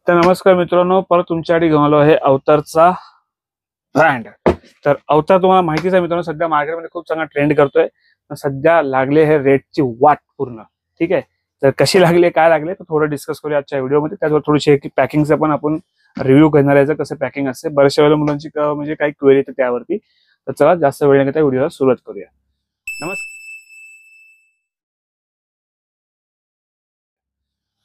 तर नमस्कार मित्रांनो, परत तुमच्यासाठी घेऊन आलो आहे अवतारचा ब्रँड। तर अवतार तुम्हाला माहितीच आहे मित्रांनो, सध्या मार्केटमध्ये खूप चांगला ट्रेंड करतोय। सध्या लागले हे रेटची वाट पूर्ण। ठीक आहे, तर कशी लागले काय लागले तर थोडं डिस्कस करूया आजच्या व्हिडिओमध्ये। त्याचवर थोडीशी पॅकिंगचं पण आपण रिव्ह्यू करणार आहे, कसं पॅकिंग असते। बऱ्याचशा वेळेला मुलांची म्हणजे काही क्वेरी येते त्यावरती। तर चला जास्त वेळ न घेता व्हिडिओला सुरुवात करूया।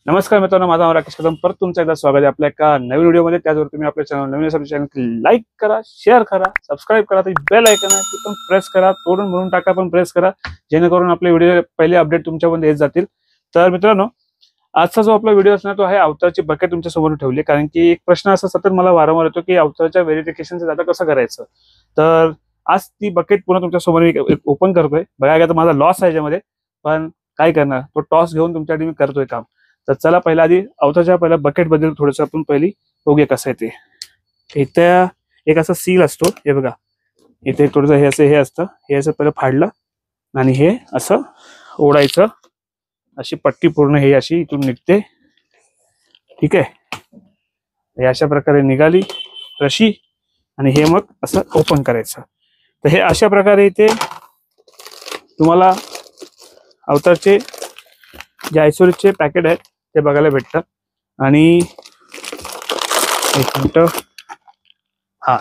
नमस्कार मित्रांनो, माझा नाव राकेश कदम। परत तुमचं एकदा स्वागत आहे आपल्या एका नवीन व्हिडिओमध्ये। त्याचवर तुम्ही आपल्या चॅनल नवीन असेल चॅनल लाईक करा, शेअर करा, सबस्क्राईब करा, ती बेल आयकॉन आहे ती पण प्रेस करा, तोडून म्हणून टाका पण प्रेस करा, जेणेकरून आपले व्हिडिओ पहिले अपडेट तुमच्यापर्यंत येत जातील। तर मित्रांनो, आजचा जो आपला व्हिडिओ असणार तो आहे अवतारची बकेट तुमच्या समोर ठेवली। कारण की एक प्रश्न असा सतत मला वारंवार येतो की अवतारच्या व्हेरिफिकेशनचं डाटा कसं करायचं। तर आज ती बकेट पुन्हा तुमच्या समोर ओपन करतोय। बघा तर माझा लॉस आहे याच्यामध्ये, पण काय करणार, तो टॉस घेऊन तुमच्यासाठी मी करतोय काम। तर चला पहिला आधी अवतारच्या पहिल्या बकेट बद्दल थोडंसं आपण पहिली बघूया कसं आहे ते। इथे एक असा सील असतो, हे बघा इथे थोडंसं हे असतं, हे असं पहिलं फाडलं आणि हे असं ओढायचं, अशी पट्टी पूर्ण हे अशी इथून निघते। ठीक आहे, हे अशा प्रकारे निघाली रशी आणि हे मग असं ओपन करायचं। तर हे अशा प्रकारे इथे तुम्हाला अवतारचे जे आयसोरिसचे पॅकेट आहेत ते बघायला भेटतात। आणि एक मिनिट, हा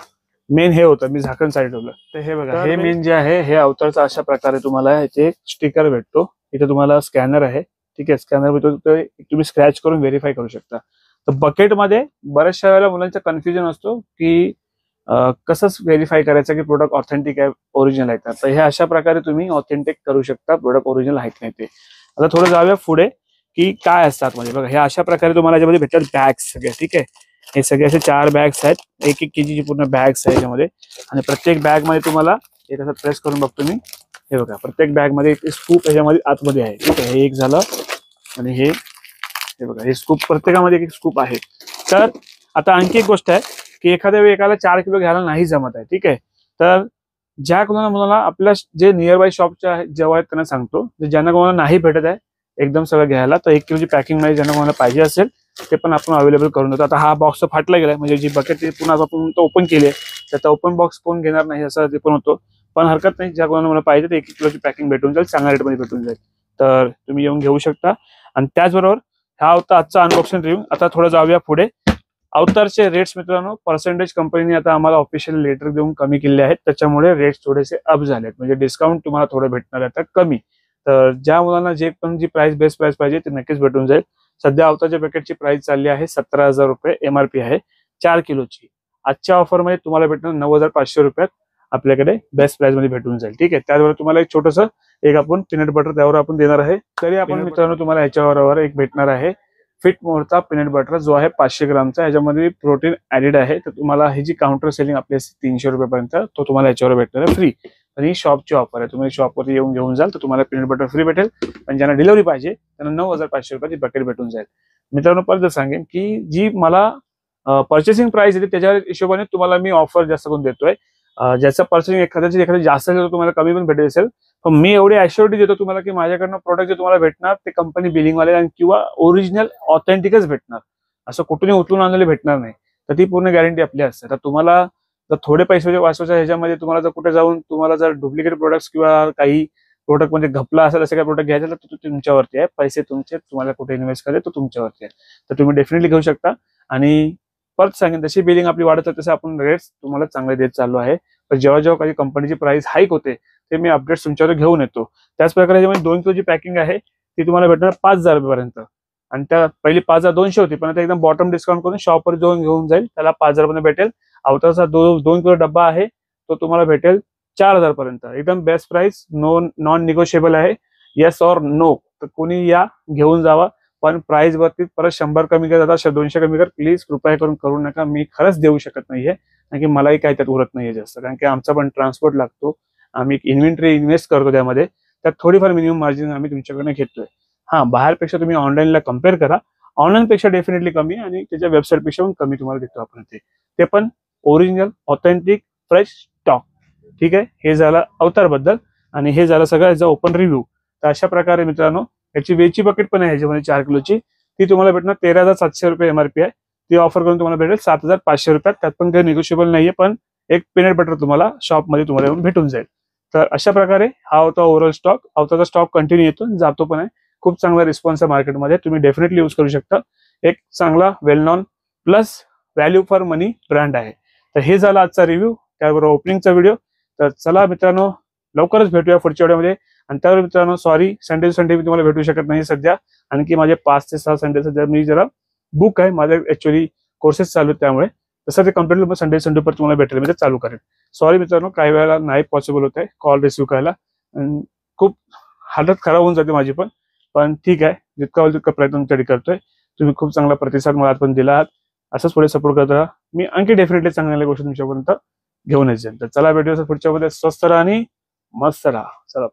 मेन हे होतं, मी झाकण साईड ठेवलं। तर हे बघा, हे मेन जे आहे हे अवतारचं अशा प्रकारे तुम्हाला इथे स्टिकर भेटतो। इथे तुम्हाला स्कॅनर आहे, ठीक आहे, स्कॅनर भेटतो, तुम्ही स्क्रॅच करून व्हेरीफाय करू शकता। तर बकेटमध्ये बऱ्याचशा वेळेला मुलांचा कन्फ्युजन असतो की कसं व्हेरीफाय करायचं की प्रोडक्ट ऑथेंटिक आहे, ओरिजिनल आहे का। तर हे अशा प्रकारे तुम्ही ऑथेंटिक करू शकता, प्रोडक्ट ओरिजिनल आहेत नाही ते। आता थोडं जाऊया पुढे की काय असतात म्हणजे बघा, हे अशा प्रकारे तुम्हाला याच्यामध्ये भेटतात बॅग्स सगळे। ठीक आहे, हे सगळे असे 4 बॅग्स आहेत, 1-1 kg ची पूर्ण बॅग्स आहे याच्यामध्ये। आणि प्रत्येक बॅग मध्ये तुम्हाला एक असं प्रेस करून बघतो मी, हे बघा प्रत्येक बॅग मध्ये एक स्कूप याच्यामध्ये आतमध्ये आहे। ठीक आहे, हे एक झालं आणि हे बघा, हे स्कूप प्रत्येकामध्ये एक स्कूप आहे। तर आता आणखी एक गोष्ट आहे की एखाद्या वेळी एकाला 4 किलो घ्यायला नाही जमत आहे। ठीक आहे, तर ज्या कोणाला मुलाला आपल्या जे नियर बाय शॉपच्या जेव्हा आहेत त्यांना सांगतो, ज्यांना कोणाला नाही भेटत आहे एकदम सगळं घ्यायला, तर 1 किलोची पॅकिंग मध्ये ज्यांना कोणाला पाहिजे असेल ते पण आपण अवेलेबल करून देतो। आता हा बॉक्स फाटला गेलाय, म्हणजे जी बकेट पुन्हा आपण ओपन केली आहे तर ओपन बॉक्स कोण घेणार नाही असं ते पण होतो। पण हरकत नाही, ज्या कोणाला मला पाहिजे ते 1 किलोची पॅकिंग भेटून जाईल, चांगल्या रेटमध्ये भेटून जाईल। तर तुम्ही येऊन घेऊ शकता। आणि त्याचबरोबर हा होता आजचा अनबॉक्सिंग रिव्ह्यू। आता थोडं जाऊया पुढे। अवतारचे रेट्स मित्रांनो, पर्सेंटेज कंपनीने आता आम्हाला ऑफिशियल लेटर देऊन कमी केले आहेत, त्याच्यामुळे रेट्स थोडेसे अप झालेत, म्हणजे डिस्काउंट तुम्हाला थोडं भेटणार आहे आता कमी। तर ज्या मुलांना जे पण जी प्राइस बेस्ट प्राइस पाहिजे ते नक्कीच भेटून जाईल। सध्या अवतारच्या पॅकेटची प्राइस चालली आहे 17,000 रुपये, एमआरपी आहे 4 किलोची। आजच्या ऑफर मध्ये तुम्हाला भेटणार 9,500 रुपयात आपल्याकडे बेस्ट प्राइस मध्ये भेटून जाईल। ठीक आहे, त्याचबरोबर तुम्हाला एक छोटंसं एक आपण पीनट बटर त्यावर आपण देणार आहे। तरी आपण मित्रांनो तुम्हाला ह्याच्याबरोबर एक भेटणार आहे फिट मोरचा पीनट बटर, जो आहे 500 ग्रामचा, ह्याच्यामध्ये प्रोटीन ऍडेड आहे। तर तुम्हाला ही जी काउंटर सेलिंग आपली असते 300 रुपयापर्यंत, तो तुम्हाला याच्यावर भेटणार आहे फ्री। आणि शॉपची ऑफर आहे, तुम्ही शॉपवरती येऊन घेऊन जाल तर तुम्हाला पीनट बटर फ्री भेटेल। पण ज्यांना डिलिव्हरी पाहिजे त्यांना 9,500 रुपयाची बकेट भेटून जाईल। मित्रांनो परत सांगेन की जी मला पर्चेसिंग प्राइस येते त्याच्या हिशोबाने तुम्हाला मी ऑफर जास्त करून देतोय। ज्याचं पर्चेसिंग एखाद्याची जास्त असेल तर तुम्हाला कमी पण भेटेल असेल, पण मी एवढी ॲश्युरिटी देतो तुम्हाला की माझ्याकडनं प्रोडक्ट जे तुम्हाला भेटणार ते कंपनी बिलिंगवाले आणि किंवा ओरिजिनल ऑथेंटिकच भेटणार, असं कुठूनही उचलून आणलेले भेटणार नाही। तर ती पूर्ण गॅरंटी आपली असते। तर तुम्हाला जर थोडे पैसे वाचवायच्या ह्याच्यामध्ये तुम्हाला जर कुठे जाऊन तुम्हाला जर डुप्लिकेट प्रोडक्ट्स किंवा काही प्रोडक्ट म्हणजे घपला असेल असे काही प्रोडक्ट घ्यायचे तर तो तुमच्यावरती आहे, पैसे तुमचे, तुम्हाला कुठे इन्व्हेस्ट करायचे तो तुमच्यावरती आहे। तर तुम्ही डेफिनेटली घेऊ शकता। आणि परत सांगेन तशी बिलिंग आपली वाढत तसे आपण रेट्स तुम्हाला चांगले देत चाललो आहे। पण जेव्हा जेव्हा काही कंपनीची प्राइस हाईक होते ते मी अपडेट्स तुमच्यावर घेऊन येतो। त्याच प्रकारे जेव्हा 2 किलोची पॅकिंग आहे ती तुम्हाला भेटणार 5,000 रुपयापर्यंत, आणि त्या पहिली 5,200 होती, पण आता एकदम बॉटम डिस्काउंट करून शॉपवर जाऊन घेऊन जाईल त्याला 5,000 पर्यंत भेटेल। अवतारचा 2 किलो डब्बा आहे तो तुम्हाला भेटेल 4,000 पर्यंत, एकदम बेस्ट प्राइस, नॉन निगोशिएबल आहे। येस और नो, तर कोणी या घेऊन जावा, पण प्राइस वरती परत 100 कमी कर, 200 कमी कर, प्लीज कृपया करू नका। मी खरंच देऊ शकत नाहीये, कारण की मलाही काही त्यात उरत नाहीये जास्त, कारण की आमचा पण ट्रान्सपोर्ट लागतो, आम्ही इन्व्हेंटरी इन्व्हेस्ट करतो त्यामध्ये, त्यात थोडीफार मिनिमम मार्जिन आम्ही तुमच्याकडनं घेतोय। हा, बाहेरपेक्षा तुम्ही ऑनलाईनला कम्पेअर करा, ऑनलाईन पेक्षा डेफिनेटली कमी आणि त्याच्या वेबसाईट पेक्षा पण कमी तुम्हाला देतो आपण ते पण ओरिजिनल ऑथेंटिक फ्रेश स्टॉक। ठीक आहे, हे झालं अवतार बद्दल आणि हे झालं सगळं याचा ओपन रिव्ह्यू। तर अशा प्रकारे मित्रांनो याची वेची बकेट पण आहे ह्याच्यामध्ये 4 किलोची, ती तुम्हाला भेटणार 13,700 रुपये एमआरपी आहे। ती ऑफर करून तुम्हाला भेटेल 7,500 रुपयात. त्यात पण काही निगोशिएबल नाहीये, पण एक पीनट बटर तुम्हाला शॉपमध्ये तुम्हाला येऊन भेटून जाईल. तर अशा प्रकारे हा होता ओव्हरऑल स्टॉक. आवताचा स्टॉक कंटिन्यू येतो, जातो पण आहे. खूप चांगला रिस्पॉन्स आहे मार्केटमध्ये, तुम्ही डेफिनेटली यूज करू शकता. एक चांगला वेल non plus value for money brand आहे. तर हे झाला आजचा रिव्ह्यू, त्याबरोबर ओपनिंगचा व्हिडिओ. तर चला मित्रांनो, लवकरच भेटूया पुढच्या व्हिडिओमध्ये. आणि त्यावर मित्रांनो सॉरी, संडे मी तुम्हाला भेटू शकत नाही सध्या, आणखी माझे 5 ते 6 संडे सध्या मी जरा बुक आहे, माझे ऍक्च्युअली कोर्सेस चालू आहेत, त्यामुळे तसं ते कम्प्लीटली संडे पर तुम्हाला भेटेल, म्हणजे चालू करेल. सॉरी मित्रांनो, काही वेळेला नाही पॉसिबल होत आहे कॉल रिसिव्ह करायला, खूप हालत खराब होऊन जाते माझी पण ठीक आहे, जितका होईल तितका प्रयत्न तुमच्यासाठी करतोय. तुम्ही खूप चांगला प्रतिसाद मला पण दिला आहात, असंच पुढे सपोर्ट करत राहा. मी आणखी डेफिनेटली चांगल्या गोष्टी तुमच्यापर्यंत घेऊन येईल. तर चला भेटूया पुढच्या मध्ये. स्वस्त राहा आणि मस्त राहा. चला.